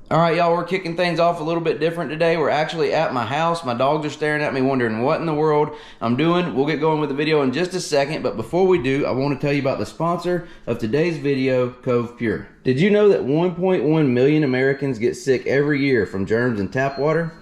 All right, y'all, we're kicking things off a little bit different today. We're actually at my house. My dogs are staring at me wondering what in the world I'm doing. We'll get going with the video in just a second, but before we do, I want to tell you about the sponsor of today's video, Cove Pure. Did you know that 1.1 million Americans get sick every year from germs in tap water?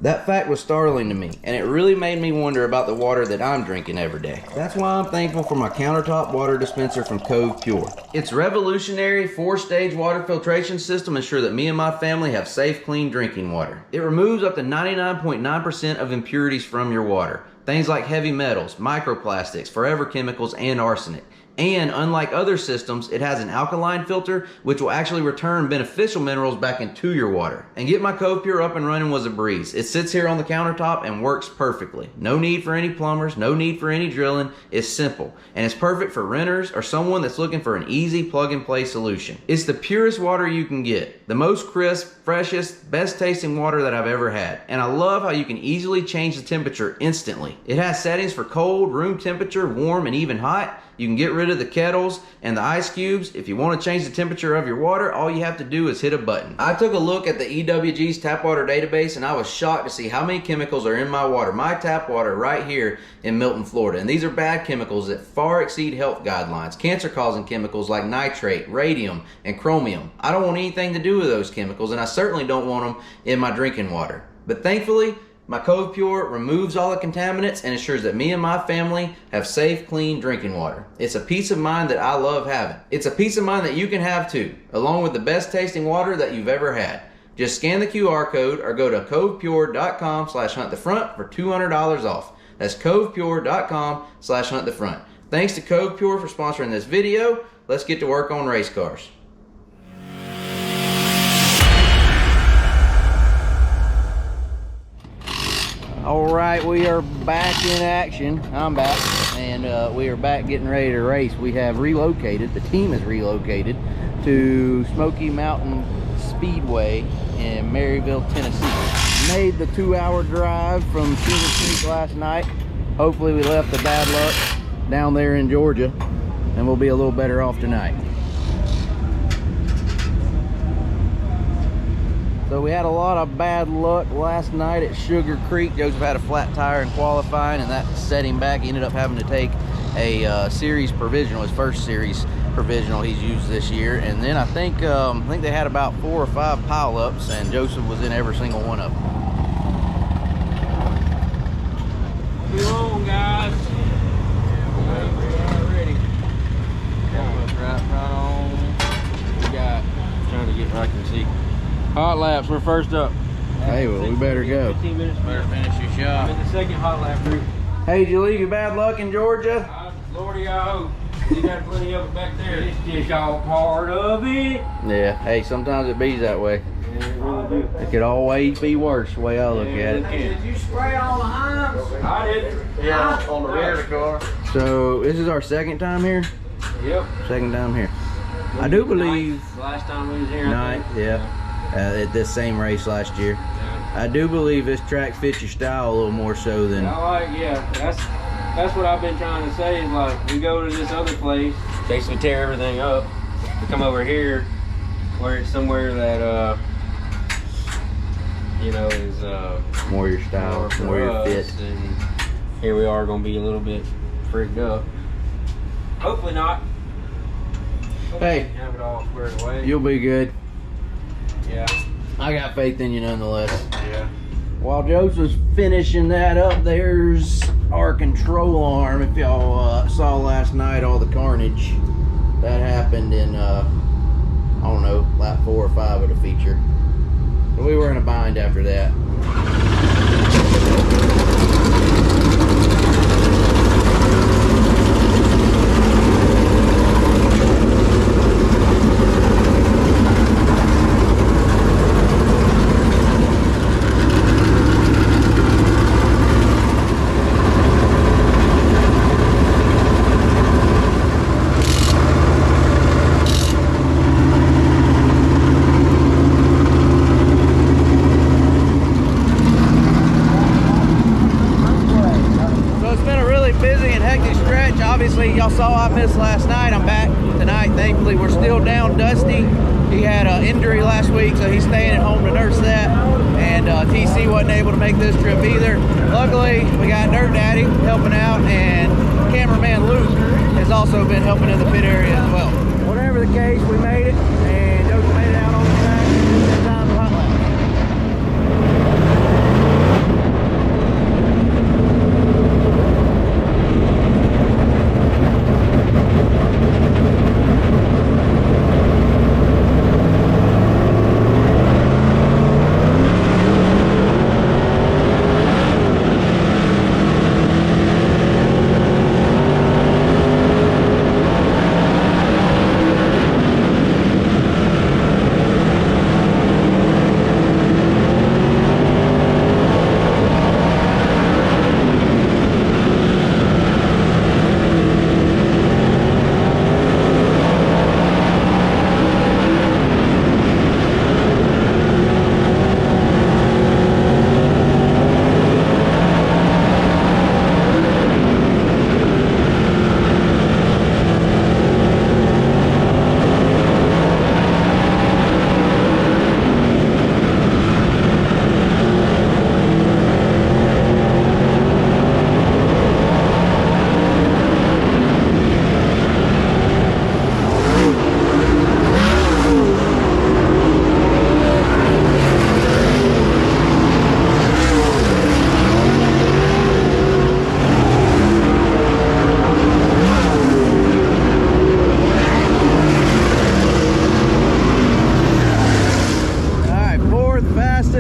That fact was startling to me, and it really made me wonder about the water that I'm drinking every day. That's why I'm thankful for my countertop water dispenser from Cove Pure. Its revolutionary 4-stage water filtration system ensures that me and my family have safe, clean drinking water. It removes up to 99.9% of impurities from your water. Things like heavy metals, microplastics, forever chemicals, and arsenic. And unlike other systems, it has an alkaline filter which will actually return beneficial minerals back into your water. And get my Cove Pure up and running was a breeze. It sits here on the countertop and works perfectly. No need for any plumbers, no need for any drilling. It's simple. And it's perfect for renters or someone that's looking for an easy plug-and-play solution. It's the purest water you can get. The most crisp, freshest, best tasting water that I've ever had. And I love how you can easily change the temperature instantly. It has settings for cold, room temperature, warm, and even hot. You can get rid of the kettles and the ice cubes. If you want to change the temperature of your water, all you have to do is hit a button. I took a look at the EWG's tap water database and I was shocked to see how many chemicals are in my water. My tap water right here in Milton, Florida. And these are bad chemicals that far exceed health guidelines. Cancer-causing chemicals like nitrate, radium, and chromium. I don't want anything to do with those chemicals, and I certainly don't want them in my drinking water. But thankfully, my Cove Pure removes all the contaminants and ensures that me and my family have safe, clean drinking water. It's a peace of mind that I love having. It's a peace of mind that you can have too, along with the best tasting water that you've ever had. Just scan the QR code or go to covepure.com/huntthefront for $200 off. That's covepure.com/huntthefront. Thanks to Cove Pure for sponsoring this video. Let's get to work on race cars. All right, we are back in action. I'm back, and we are back getting ready to race. We have relocated, the team has relocated to Smoky Mountain Speedway in Maryville, Tennessee. Made the 2-hour drive from Cedar Creek last night. Hopefully we left the bad luck down there in Georgia, and we'll be a little better off tonight. So we had a lot of bad luck last night at Sugar Creek. Joseph had a flat tire in qualifying, and that set him back. He ended up having to take a series provisional, his first series provisional he's used this year. And then I think they had about 4 or 5 pileups, and Joseph was in every single one of them. Be long, guys. Ready. Right on. We got. Trying to get where I can see. Hot laps, we're first up. Hey, well, we better go. 15 minutes. Better finish your shot. I'm in the second hot lap group. Hey, did you leave your bad luck in Georgia? Lordy, I hope. You got plenty of it back there. It's just all part of it. Yeah, hey, sometimes it be that way. Yeah, it really do. It could always be worse, the way I look at it. Did you spray on the Hines? I did. Yeah, on the rear of the car. So, this is our second time here? Yep. Second time here. I do believe... Last time we was here. Ninth, yeah. At this same race last year. Yeah. I do believe this track fits your style a little more so than... Yeah, that's what I've been trying to say, is like, we go to this other place, basically tear everything up. We come over here, where it's somewhere that, you know, is more your style, more your fit. And here we are going to be a little bit frigged up. Hopefully not. Hopefully Hey, we can have it all squared away. you'll be good. Yeah. I got faith in you nonetheless. Yeah. While Joseph's finishing that up, there's our control arm. If y'all saw last night all the carnage that happened in, I don't know, lap 4 or 5 of the feature. So we were in a bind after that. Obviously, y'all saw I missed last night. I'm back tonight. Thankfully, we're still down Dusty. He had had an injury last week, so he's staying at home to nurse that. And TC wasn't able to make this trip either. Luckily, we got Dirt Daddy helping out, and cameraman Luke has also been helping in the pit area as well. Whatever the case, we made it, and Joker made it out on the track in time for hot lap.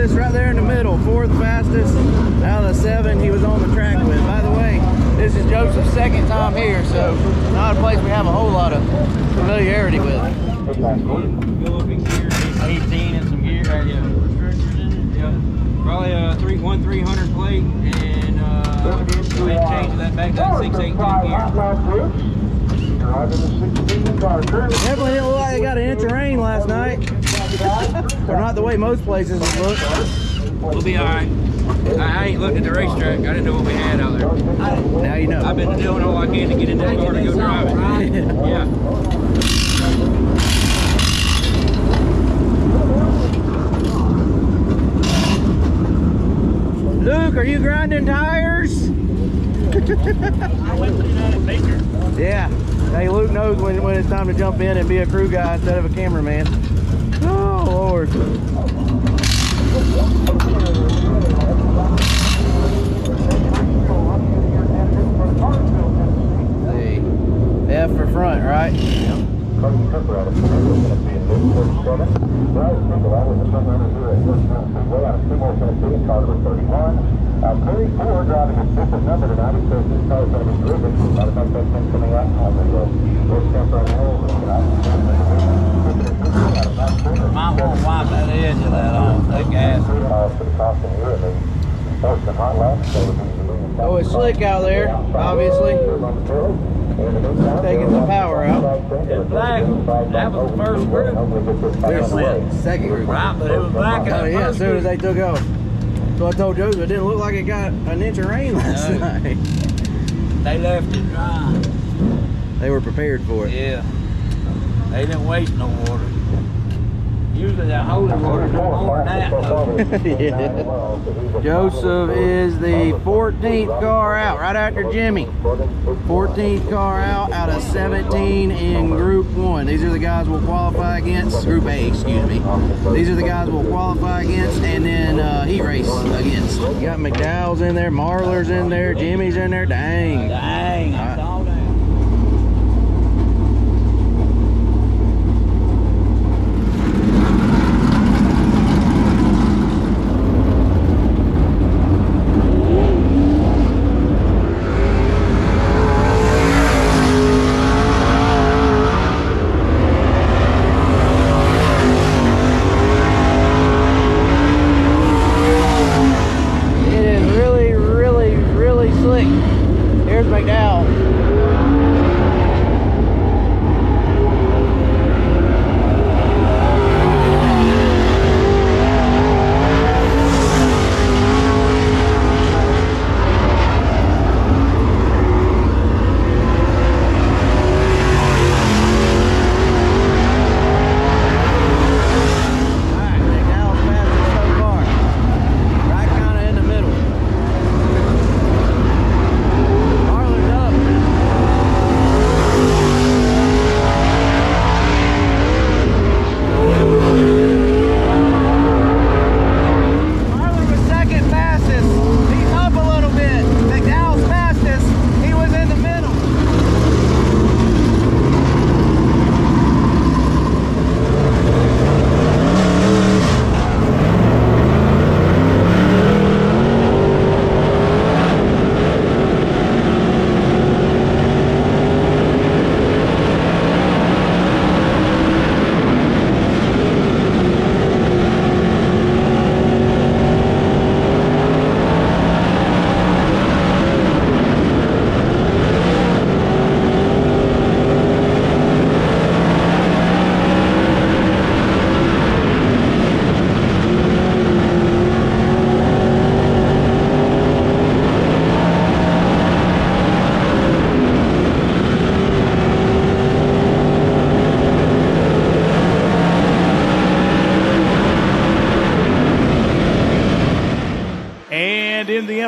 Right there in the middle, fourth fastest out of the 7 he was on the track with. By the way, this is Joseph's second time here, so not a place we have a whole lot of familiarity with. Go up in gear 18 and some gear restrictors in it. Yeah, probably a 300 plate, and we had changed that back to 618 gear. Definitely didn't look like they got an inch of rain last night. Or not the way most places would look. We'll be alright. I ain't looked at the racetrack. I didn't know what we had out there. Now you know. I've been doing all I can to get in that car to go drive it. Yeah. Luke, are you grinding tires? Yeah. Hey, Luke knows when it's time to jump in and be a crew guy instead of a cameraman. Oh, Lord. See, F for front, right? Yep. Curry 4 driving a different number tonight. He says this car's going to be driven. I don't think that's been coming out on the first step right now. Might want to wipe that edge of that off. That gas. Oh, it's slick out there, obviously. Taking the power out. It's black. That was the first group. There's the second group. Right, but it was black. Oh, yeah, as soon as they took off. So I told Joseph it didn't look like it got an inch of rain last night. They left it dry. They were prepared for it. Yeah. They didn't waste no water. Usually that holy water's more than that. Yeah. Joseph is the 14th car out, right after Jimmy. 14th car out of 17 in Group 1. These are the guys we'll qualify against. Group A, excuse me. These are the guys we'll qualify against and then heat race against. You got McDowell's in there, Marler's in there, Jimmy's in there. Dang. Dang, that's all that. Here's McDowell.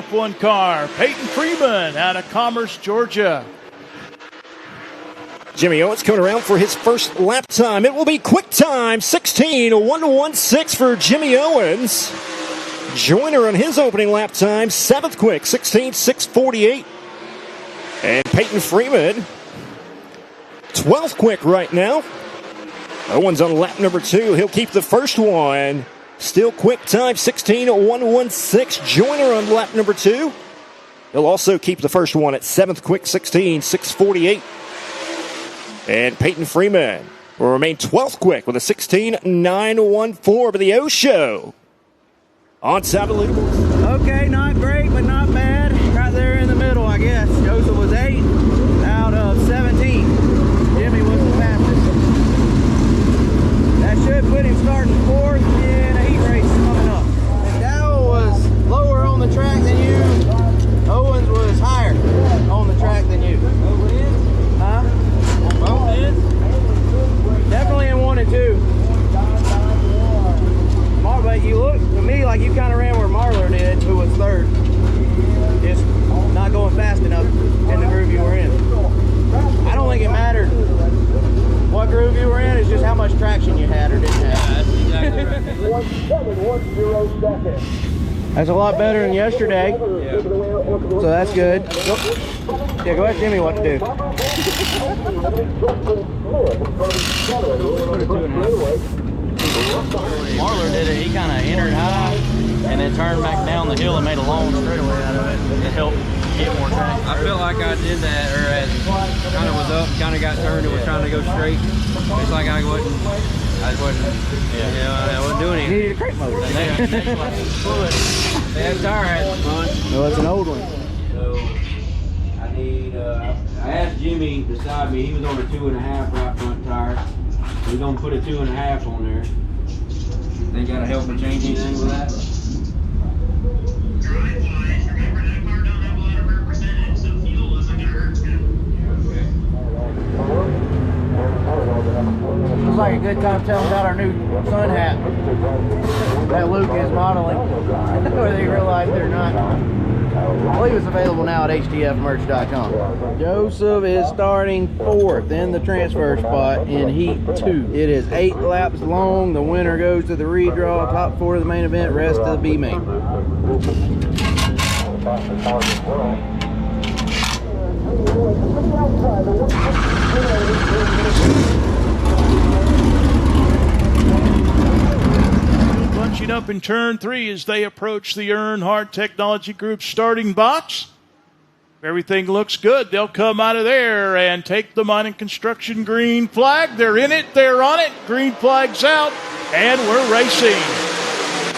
F1 car, Peyton Freeman out of Commerce, Georgia. Jimmy Owens coming around for his first lap time. It will be quick time, 16:116 for Jimmy Owens. Joyner on his opening lap time, 7th quick, 16:648. And Peyton Freeman, 12th quick right now. Owens on lap number 2. He'll keep the first one. Still quick time, 16:116. Joyner on lap number 2. He'll also keep the first one at 7th quick, 16:648. And Peyton Freeman will remain 12th quick with a 16:914 for the O Show. On top of the leaderboard. Okay, not great, but not bad. Right there in the middle, I guess. Joseph was 8 out of 17. Jimmy was the fastest. That should put him starting 4th in a heat race coming up. If Dow was lower on the track than you, Owens was higher on the track than you. Both ends? Huh? Both ends? Definitely in 1 and 2. But you look to me like you kind of ran where Marler did, who was 3rd. Just not going fast enough in the groove you were in. I don't think it mattered what groove you were in, it's just how much traction you had or didn't have. Yeah, that's exactly right. 1.710 seconds. That's a lot better than yesterday. Yeah. So that's good. Yeah, go ask Jimmy what to do. Marler did it, he kind of entered high and then turned back down the hill and made a long straightaway out of it to help get more traction. I felt like I did that, or as kind of was up, kind of got turned and was trying to go straight. It's like I wasn't doing You anything. needed a crate motor. That tire had some fun. No, it's an old one. So I need, I asked Jimmy beside me, he was on a 2.5 right front tire. We're gonna put a 2.5 on there. They gotta help me change anything with that? Drive-wise, remember that car don't have a lot of rear percentage, so fuel isn't gonna hurt you. Looks like a good time to tell them about our new sun hat that Luke is modeling. Whether they realize they're not. I believe it's available now at htfmerch.com. Joseph is starting 4th in the transfer spot in Heat 2. It is 8 laps long. The winner goes to the redraw. Top 4 of the main event, rest of the B main. Bunching up in turn 3 as they approach the Earnhardt Technology Group starting box. If everything looks good, they'll come out of there and take the mining construction green flag. They're in it, they're on it. Green flag's out, and we're racing.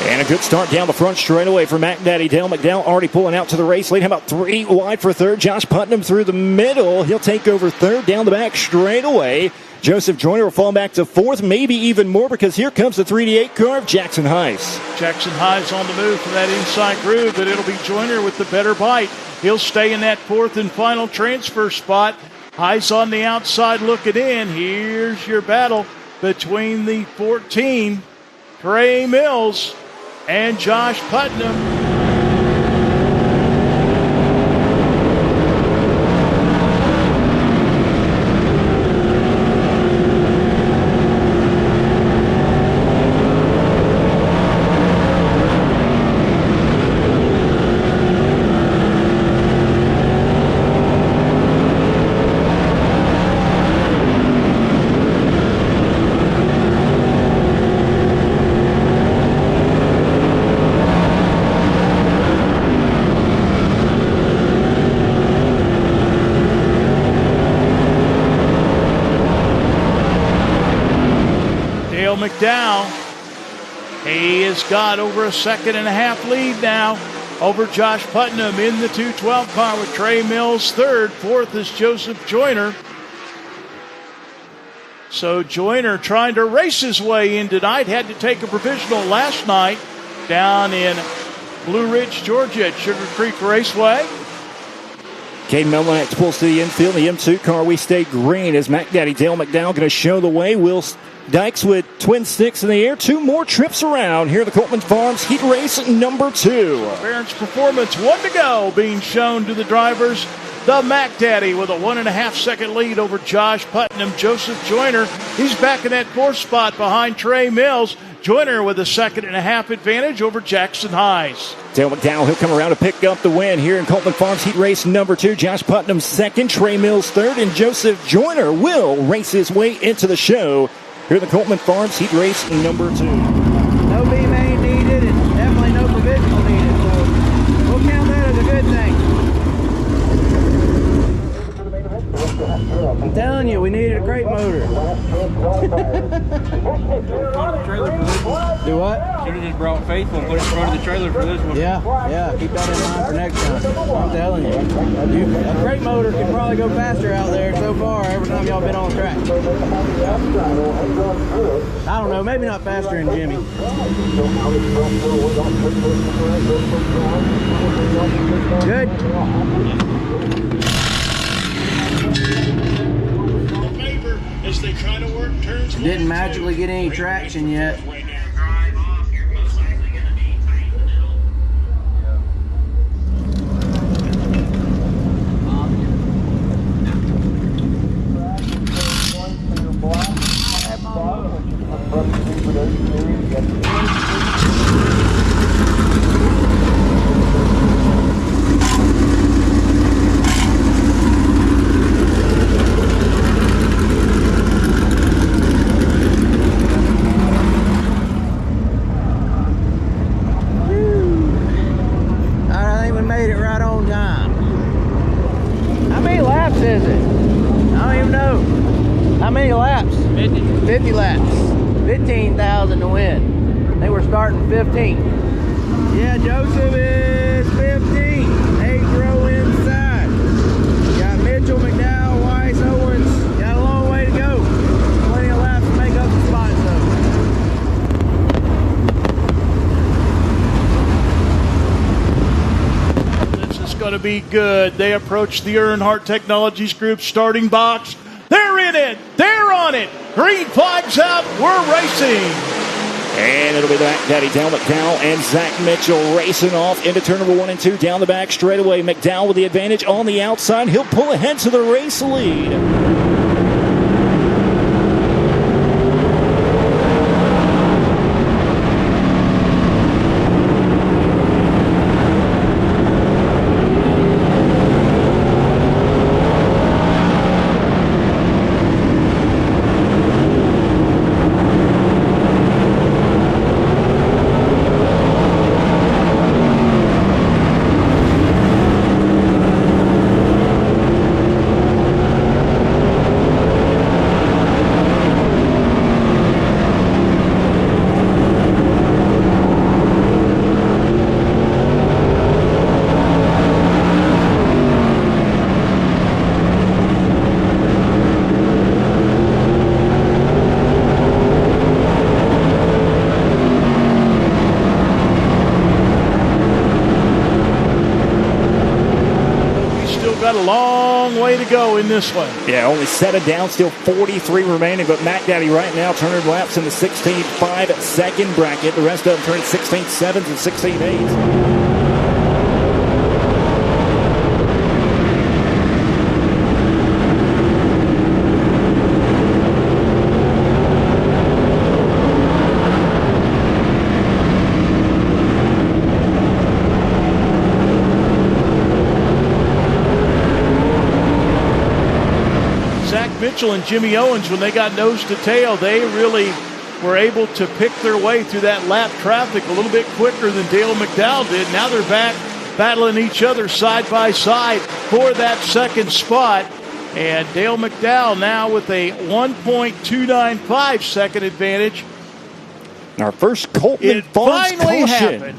And a good start down the front straightaway for McDaddy. Dale McDowell already pulling out to the race lead. How about 3 wide for 3rd? Josh Putnam through the middle. He'll take over 3rd down the back straightaway. Joseph Joyner will fall back to 4th, maybe even more, because here comes the 3D8 car of Jackson Heiss. Jackson Heiss on the move from that inside groove, but it'll be Joyner with the better bite. He'll stay in that 4th and final transfer spot. Heiss on the outside looking in. Here's your battle between the 14, Trey Mills, and Josh Putnam. McDowell, he has got over a 1.5 lead now over Josh Putnam in the 212 car with Trey Mills 3rd. 4th is Joseph Joyner. So Joyner trying to race his way in tonight. Had to take a provisional last night down in Blue Ridge, Georgia at Sugar Creek Raceway. Caden Melnick pulls to the infield. The M2 car, we stay green as McDaddy Dale McDowell going to show the way. Will Dykes with twin sticks in the air. 2 more trips around here at the Coltman Farms Heat Race number 2. Barron's Performance, 1 to go, being shown to the drivers. The Mac Daddy with a 1.5 second lead over Josh Putnam. Joseph Joyner, he's back in that 4th spot behind Trey Mills. Joyner with a 2.5 advantage over Jackson Hayes. Dale McDowell, he'll come around to pick up the win here in Coltman Farms Heat Race number 2. Josh Putnam 2nd, Trey Mills 3rd, and Joseph Joyner will race his way into the show here in the Coltman Farms Heat Race number 2. No B-main needed and definitely no provisional needed, so we'll count that as a good thing. I'm telling you, we needed a crate motor. Do what? Should have just brought Faithful and put it in front of the trailer for this one. Yeah, keep that in mind for next time. I'm telling you, a crate motor can probably go faster out there so far every time y'all been on the track. I don't know, maybe not faster than Jimmy. Good. As they try to work turns. Didn't magically get any traction yet. Drive off, you're most likely going to be tight in the middle. Made it right on time. How many laps is it? I don't even know. How many laps? 50 laps. 15,000 to win. They were starting 15. Yeah, Joseph is 15. 8th row inside. Got Mitchell, McDowell, Weiss, Owens. Got a long way to go. Plenty of laps to make up the spots though. Going to be good. They approach the Earnhardt Technologies Group starting box. They're in it. They're on it. Green flag's out. We're racing. And it'll be the Mac Daddy Dale McDowell and Zach Mitchell racing off into turn number 1 and 2 down the back straightaway. McDowell with the advantage on the outside. He'll pull ahead to the race lead. Got a long way to go in this one. Yeah, only 7 down, still 43 remaining. But Mac Daddy right now turning laps in the 16.5 second bracket. The rest of them turning 16.7s and 16.8s. Mitchell and Jimmy Owens, when they got nose to tail, they really were able to pick their way through that lap traffic a little bit quicker than Dale McDowell did. Now they're back battling each other side by side for that second spot. And Dale McDowell now with a 1.295 second advantage. Our first Coltman Farms caution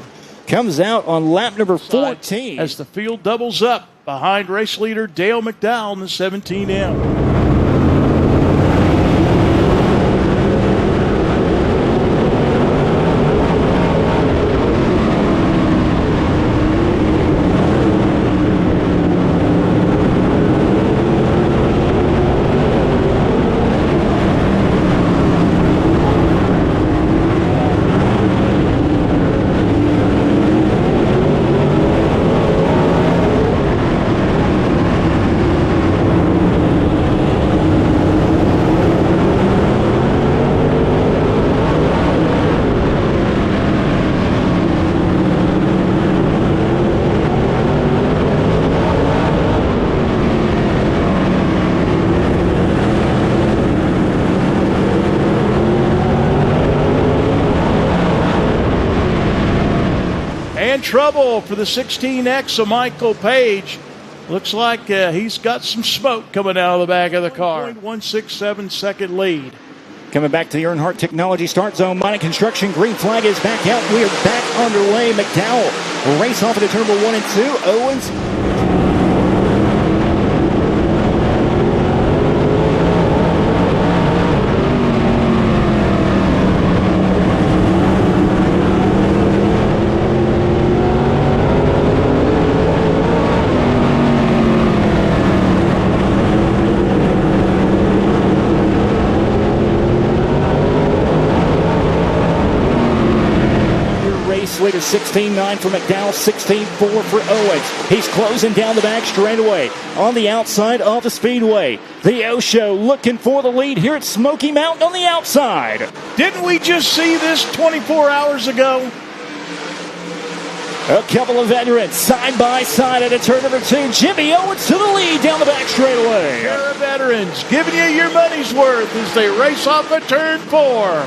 comes out on lap number 14. As the field doubles up behind race leader Dale McDowell in the 17M. And trouble for the 16X of Michael Page. Looks like he's got some smoke coming out of the back of the car. 1.167 second lead. Coming back to the Earnhardt Technology start zone. Mining construction. Green flag is back out. We are back underway. McDowell will race off into turn number 1 and 2. Owens. Leader 16.9 for McDowell, 16.4 for Owens. He's closing down the back straightaway on the outside of the Speedway. The O-Show looking for the lead here at Smoky Mountain on the outside. Didn't we just see this 24 hours ago? A couple of veterans side by side at a turn number 2. Jimmy Owens to the lead down the back straightaway. Pair of veterans giving you your money's worth as they race off at turn 4.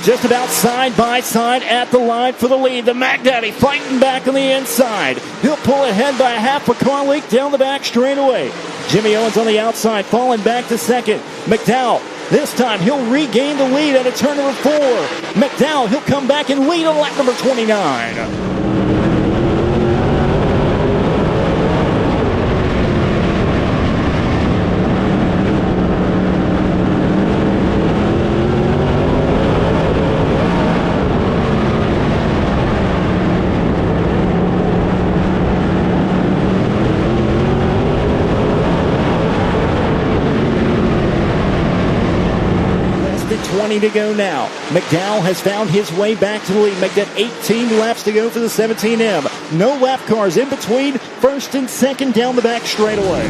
Just about side by side at the line for the lead. The Mac Daddy fighting back on the inside. He'll pull ahead by a half a car length down the back straightaway. Jimmy Owens on the outside, falling back to second. McDowell, this time he'll regain the lead at a turn number 4. McDowell, he'll come back and lead on lap number 29. To go now. McDowell has found his way back to the lead. Make that 18 laps to go for the 17M. No lap cars in between first and second down the back straightaway.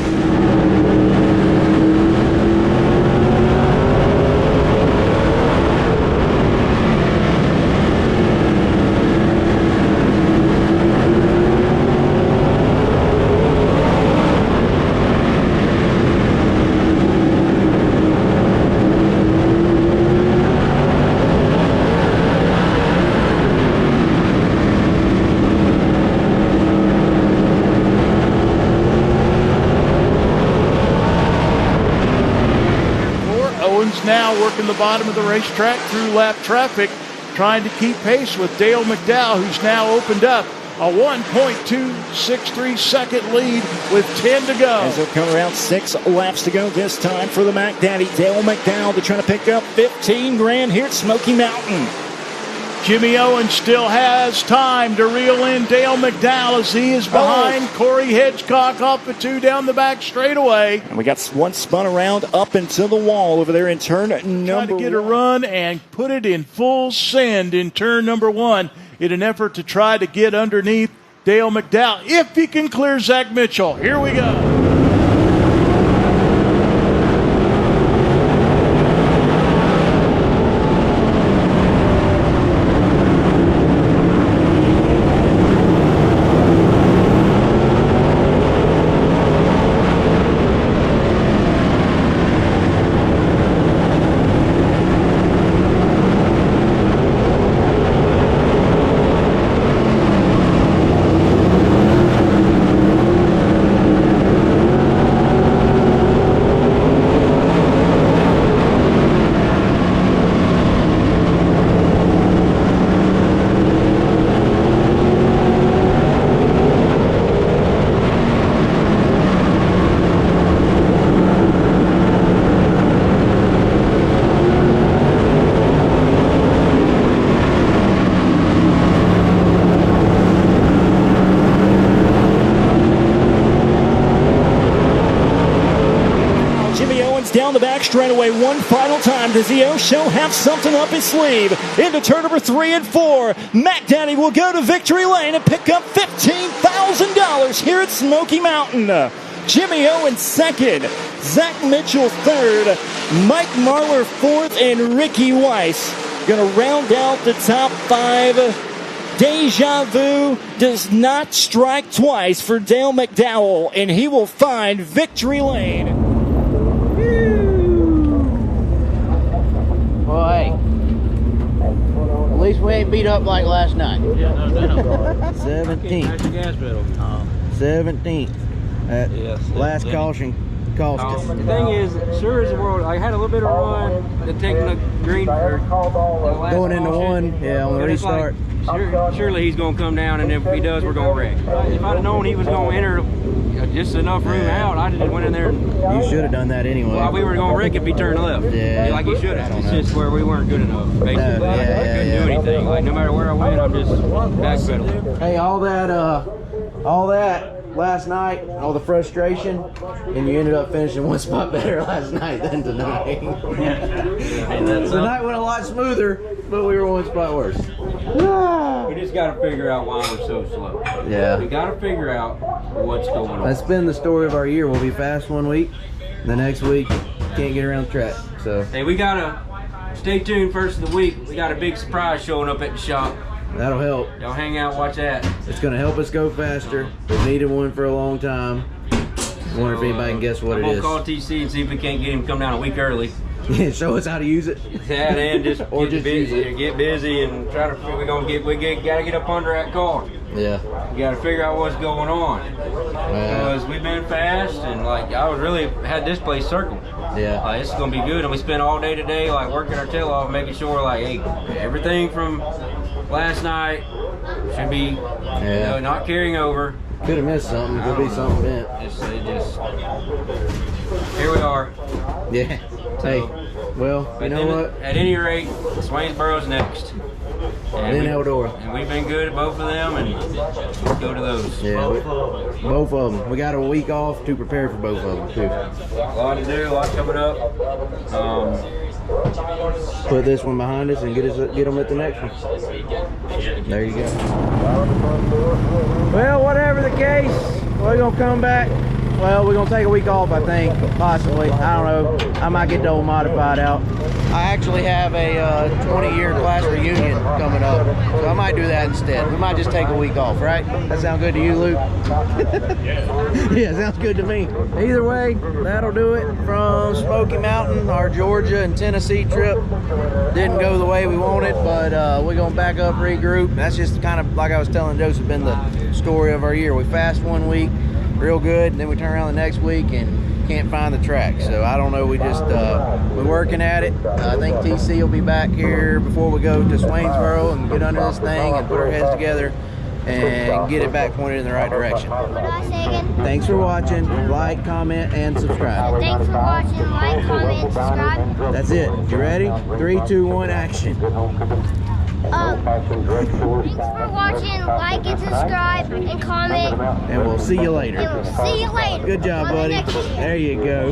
Now working the bottom of the racetrack through lap traffic, trying to keep pace with Dale McDowell, who's now opened up a 1.263 second lead with 10 to go. As he'll come around 6 laps to go this time for the Mac Daddy, Dale McDowell, to try to pick up 15 grand here at Smoky Mountain. Jimmy Owens still has time to reel in Dale McDowell as he is behind Corey Hedgecock off the 2 down the back straightaway. And we got one spun around up into the wall over there in turn number 1. Trying to get a run and put it in full send in turn number 1 in an effort to try to get underneath Dale McDowell if he can clear Zach Mitchell. Here we go. Down the back straightaway one final time. Does the O-Show have something up his sleeve? Into turn number 3 and 4. Mac Daddy will go to victory lane and pick up $15,000 here at Smoky Mountain. Jimmy Owens second. Zach Mitchell third. Mike Marler fourth. And Ricky Weiss going to round out the top 5. Deja vu does not strike twice for Dale McDowell, and he will find victory lane. Well, hey, least we ain't beat up like last night. Yeah, no doubt. 17th. Match the gas pedal. 17th. That last caution cost us. The thing is, sure as the world, I had a little bit of run to take the green Going into one, yeah, on the restart. Surely he's going to come down, and if he does, we're going to wreck. If I'd have known he was going to enter just enough room out, I just went in there. You should have done that anyway. Well, we were going to wreck if he turned left. Yeah. Like he should have. It's just where we weren't good enough, basically. I couldn't do anything. Like, no matter where I went, I'm just backpedaling. Hey, all that last night, all the frustration, and you ended up finishing one spot better last night than tonight. Tonight went a lot smoother, but we were one spot worse. We just got to figure out why we're so slow. Yeah. We got to figure out what's going on. That's been the story of our year. We'll be fast one week, the next week can't get around the track. So hey, we gotta stay tuned. First of the week, we got a big surprise showing up at the shop. that'll help. Y'all hang out, watch that. It's going to help us go faster. We've needed one for a long time. I wonder if anybody can guess what it is. I'm gonna call TC and see if we can't get him to come down a week early. Yeah, show us how to use it. Yeah, and just or get just busy, use it. get busy, and try to. We gotta get up under that car. Yeah. We gotta figure out what's going on because we've been fast, and like I was really had this place circled. Yeah. This is gonna be good, and we spent all day today like working our tail off, making sure like, hey, everything from last night should be, not carrying over. Could have missed something. Could be something bent. Here we are. Yeah. Hey, well, you know what? At any rate, Swainsboro's next. And then Eldora. And we've been good at both of them, and let's go to those. Yeah, both of them. We got a week off to prepare for both of them, too. A lot to do, a lot coming up. Put this one behind us and get them at the next one. There you go. Well, whatever the case, we're going to come back. Well, we're going to take a week off, I think, possibly. I don't know. I might get the old modified out. I actually have a 20-year class reunion coming up, so I might do that instead. We might just take a week off, right? That sound good to you, Luke? Yeah, sounds good to me. Either way, that'll do it from Smoky Mountain. Our Georgia and Tennessee trip didn't go the way we wanted, but we're going to back up, regroup. That's just kind of, like I was telling Joseph, been the story of our year. We fast one week, real good, and then we turn around the next week and can't find the track. So I don't know, we're working at it. I think TC will be back here before we go to Swainsboro and get under this thing and put our heads together and get it back pointed in the right direction. What do I say again? Thanks for watching. Like, comment, and subscribe. Thanks for watching. Like, comment, and subscribe. That's it. You ready? 3, 2, 1, action. Thanks for watching. Like and subscribe and comment. And we'll see you later. And we'll see you later. Good job, On the buddy. next video. There you go.